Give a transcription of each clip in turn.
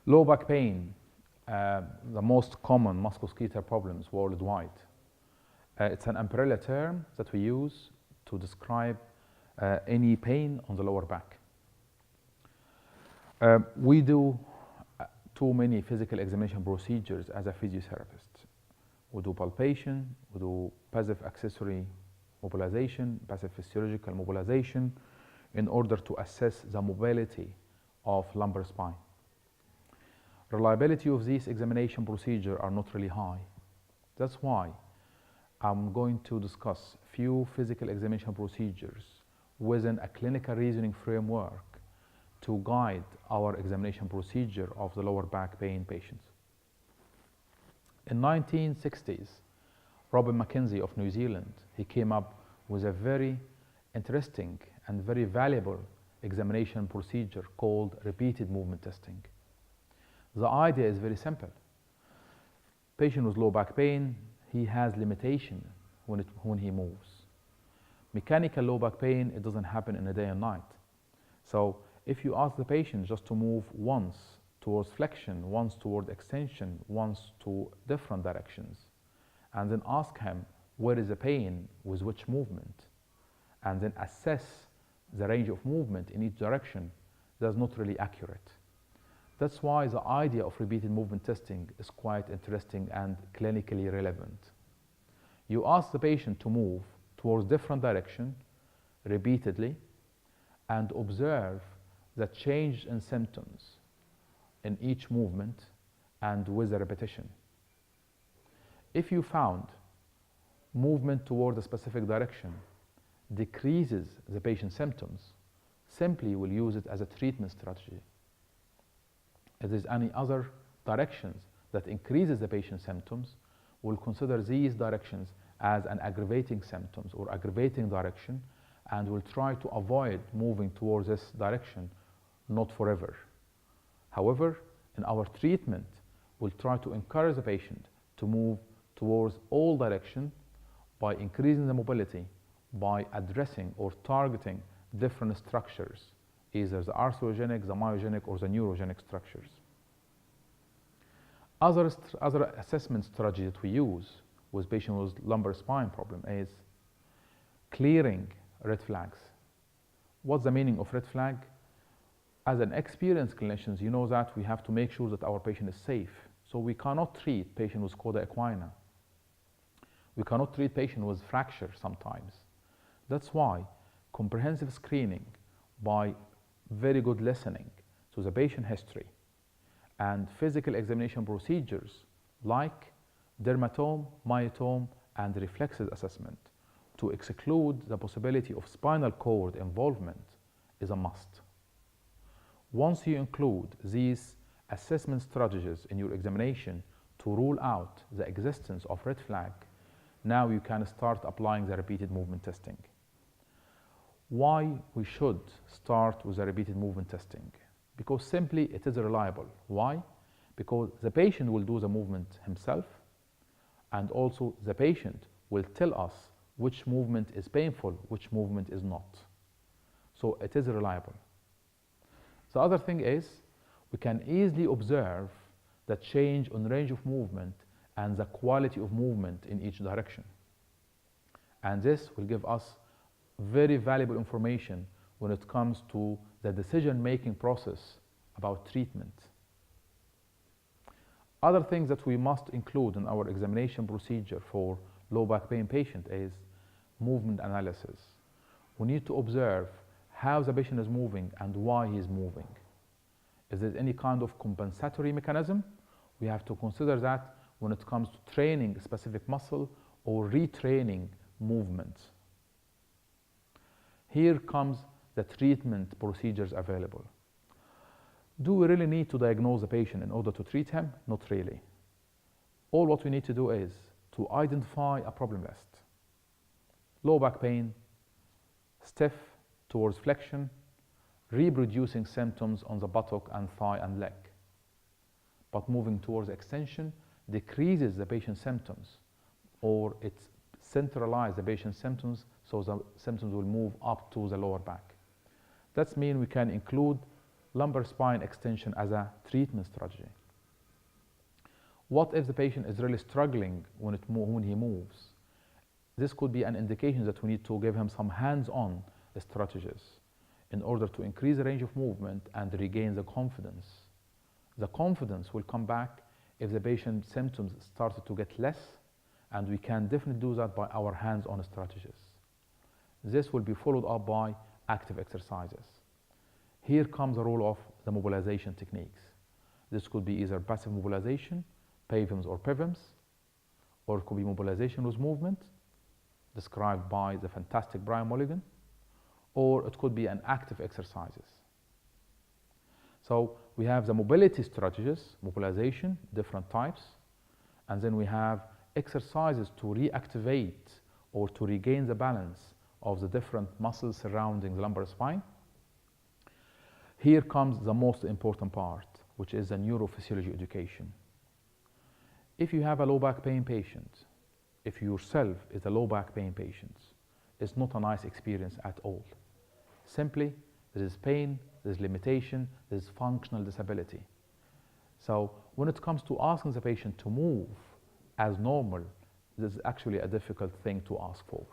Low back pain, the most common musculoskeletal problems worldwide. It's an umbrella term that we use to describe any pain on the lower back. We do too many physical examination procedures as a physiotherapist. We do palpation, we do passive accessory mobilization, passive physiological mobilization in order to assess the mobility of lumbar spine. Reliability of these examination procedures are not really high. That's why I'm going to discuss few physical examination procedures within a clinical reasoning framework to guide our examination procedure of the lower back pain patients. In 1960s, Robin Mackenzie of New Zealand, he came up with a very interesting and very valuable examination procedure called repeated movement testing. The idea is very simple. Patient with low back pain, he has limitation when he moves. Mechanical low back pain, it doesn't happen in a day and night. So if you ask the patient just to move once towards flexion, once toward extension, once to different directions, and then ask him where is the pain with which movement, and then assess the range of movement in each direction, that's not really accurate. That's why the idea of repeated movement testing is quite interesting and clinically relevant. You ask the patient to move towards different direction repeatedly and observe the change in symptoms in each movement and with the repetition. If you found movement toward a specific direction decreases the patient's symptoms, simply we'll use it as a treatment strategy. If there's any other directions that increases the patient's symptoms, we'll consider these directions as an aggravating symptoms or aggravating direction, and we'll try to avoid moving towards this direction, not forever. However, in our treatment, we'll try to encourage the patient to move towards all directions by increasing the mobility, by addressing or targeting different structures, either the arthrogenic, the myogenic, or the neurogenic structures. Other assessment strategy that we use with patients with lumbar spine problem is clearing red flags. What's the meaning of red flag? As an experienced clinicians, you know that we have to make sure that our patient is safe. So we cannot treat patient with cauda equina. We cannot treat patient with fracture sometimes. That's why comprehensive screening by very good listening to the patient history and physical examination procedures like dermatome, myotome, and reflexes assessment to exclude the possibility of spinal cord involvement is a must. Once you include these assessment strategies in your examination to rule out the existence of red flag, now you can start applying the repeated movement testing. Why we should start with the repeated movement testing? Because simply it is reliable. Why? Because the patient will do the movement himself, and also the patient will tell us which movement is painful, which movement is not. So it is reliable. The other thing is we can easily observe the change on range of movement and the quality of movement in each direction. And this will give us very valuable information when it comes to the decision-making process about treatment. Other things that we must include in our examination procedure for low back pain patient is movement analysis. We need to observe how the patient is moving and why he is moving. If there's any kind of compensatory mechanism, we have to consider that when it comes to training a specific muscle or retraining movements. Here comes the treatment procedures available. Do we really need to diagnose the patient in order to treat him? Not really. All what we need to do is to identify a problem list. Low back pain, stiff towards flexion, reproducing symptoms on the buttock and thigh and leg. But moving towards extension decreases the patient's symptoms, or it centralizes the patient's symptoms, so the symptoms will move up to the lower back. That means we can include lumbar spine extension as a treatment strategy. What if the patient is really struggling when he moves? This could be an indication that we need to give him some hands-on strategies in order to increase the range of movement and regain the confidence. The confidence will come back if the patient's symptoms started to get less, and we can definitely do that by our hands-on strategies. This will be followed up by active exercises. Here comes the role of the mobilization techniques. This could be either passive mobilization, PAVMs or PIVMs, or it could be mobilization with movement, described by the fantastic Brian Mulligan, or it could be an active exercises. So we have the mobility strategies, mobilization, different types, and then we have exercises to reactivate or to regain the balance of the different muscles surrounding the lumbar spine. Here comes the most important part, which is the neurophysiology education. If you have a low back pain patient, if you yourself is a low back pain patient, it's not a nice experience at all. Simply, there is pain, there's limitation, there's functional disability. So when it comes to asking the patient to move as normal, this is actually a difficult thing to ask for.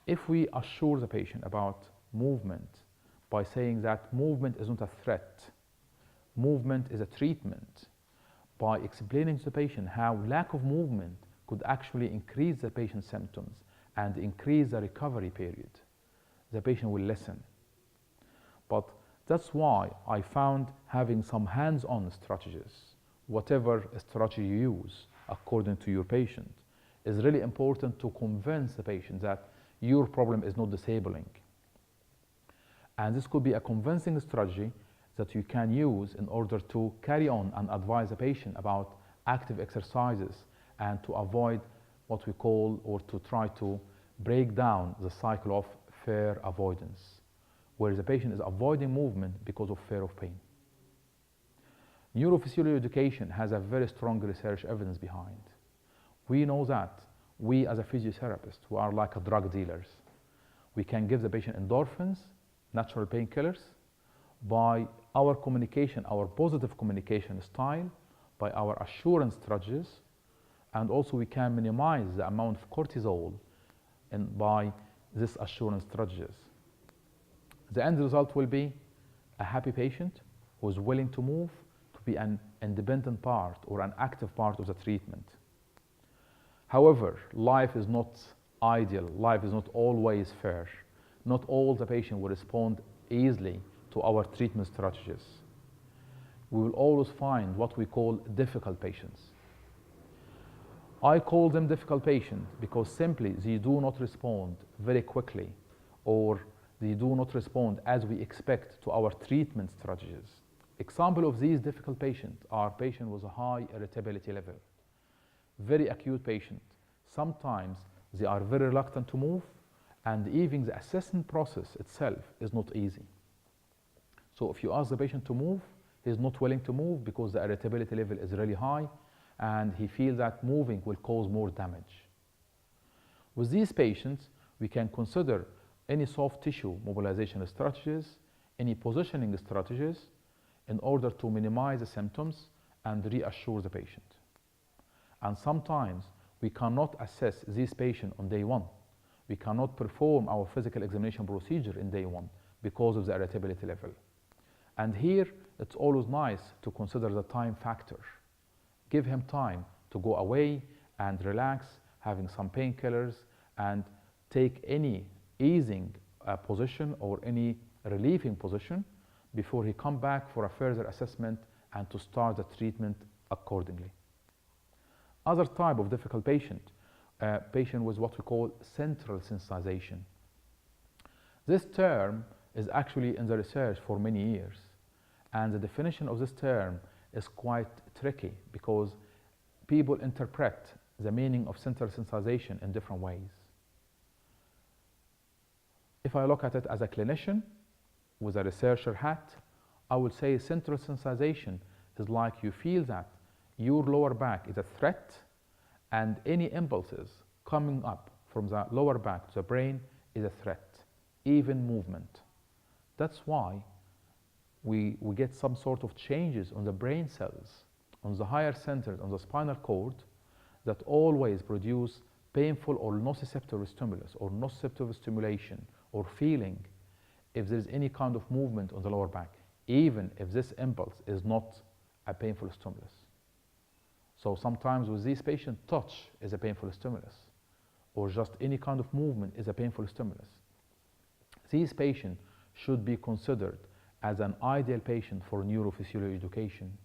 If we assure the patient about movement by saying that movement is not a threat, movement is a treatment, by explaining to the patient how lack of movement could actually increase the patient's symptoms and increase the recovery period, the patient will listen. But that's why I found having some hands-on strategies, whatever strategy you use according to your patient, is really important to convince the patient that your problem is not disabling. And this could be a convincing strategy that you can use in order to carry on and advise the patient about active exercises and to avoid what we call, or to try to break down the cycle of fear avoidance, where the patient is avoiding movement because of fear of pain. Neurophysiology education has a very strong research evidence behind. We know that we as a physiotherapist, we are like a drug dealers. We can give the patient endorphins, natural painkillers, by our communication, our positive communication style, by our assurance strategies, and also we can minimize the amount of cortisol by these assurance strategies. The end result will be a happy patient who is willing to move, to be an independent part or an active part of the treatment. However, life is not ideal, life is not always fair. Not all the patient will respond easily to our treatment strategies. We will always find what we call difficult patients. I call them difficult patients because simply they do not respond very quickly, or they do not respond as we expect to our treatment strategies. Example of these difficult patients are patients with a high irritability level, very acute patient. Sometimes they are very reluctant to move, and even the assessment process itself is not easy. So if you ask the patient to move, he's not willing to move because the irritability level is really high and he feels that moving will cause more damage. With these patients, we can consider any soft tissue mobilization strategies, any positioning strategies in order to minimize the symptoms and reassure the patient. And sometimes we cannot assess this patient on day one. We cannot perform our physical examination procedure in day one because of the irritability level. And here, it's always nice to consider the time factor. Give him time to go away and relax, having some painkillers, and take any easing position or any relieving position before he come back for a further assessment and to start the treatment accordingly. Other type of difficult patient, patient with what we call central sensitization. This term is actually in the research for many years, and the definition of this term is quite tricky because people interpret the meaning of central sensitization in different ways. If I look at it as a clinician with a researcher hat, I would say central sensitization is like you feel that your lower back is a threat and any impulses coming up from the lower back to the brain is a threat, even movement. That's why we get some sort of changes on the brain cells, on the higher centers, on the spinal cord, that always produce painful or nociceptive stimulus or nociceptive stimulation or feeling if there is any kind of movement on the lower back, even if this impulse is not a painful stimulus. So sometimes with these patients, touch is a painful stimulus, or just any kind of movement is a painful stimulus. These patients should be considered as an ideal patient for neurophysiology education.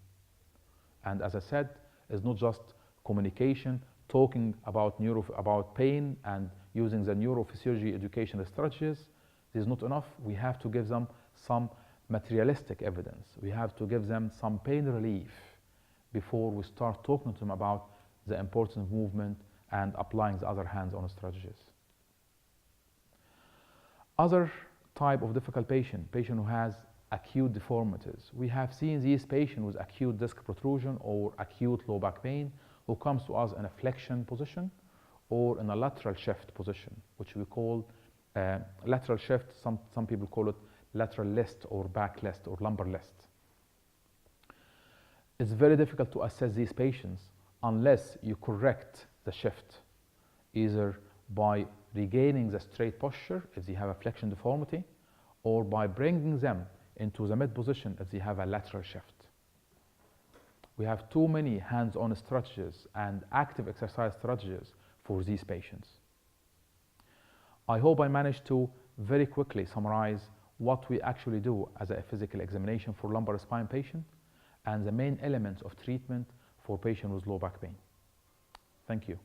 And as I said, it's not just communication, talking about pain and using the neurophysiology educational strategies. This is not enough. We have to give them some materialistic evidence. We have to give them some pain relief before we start talking to them about the importance of movement and applying the other hands-on strategies. Other type of difficult patient who has acute deformities. We have seen these patients with acute disc protrusion or acute low back pain who comes to us in a flexion position or in a lateral shift position, which we call lateral shift. Some people call it lateral list or back list or lumbar list. It's very difficult to assess these patients unless you correct the shift, either by regaining the straight posture if they have a flexion deformity, or by bringing them into the mid position if they have a lateral shift. We have too many hands-on strategies and active exercise strategies for these patients. I hope I managed to very quickly summarize what we actually do as a physical examination for lumbar spine patient and the main elements of treatment for patients with low back pain. Thank you.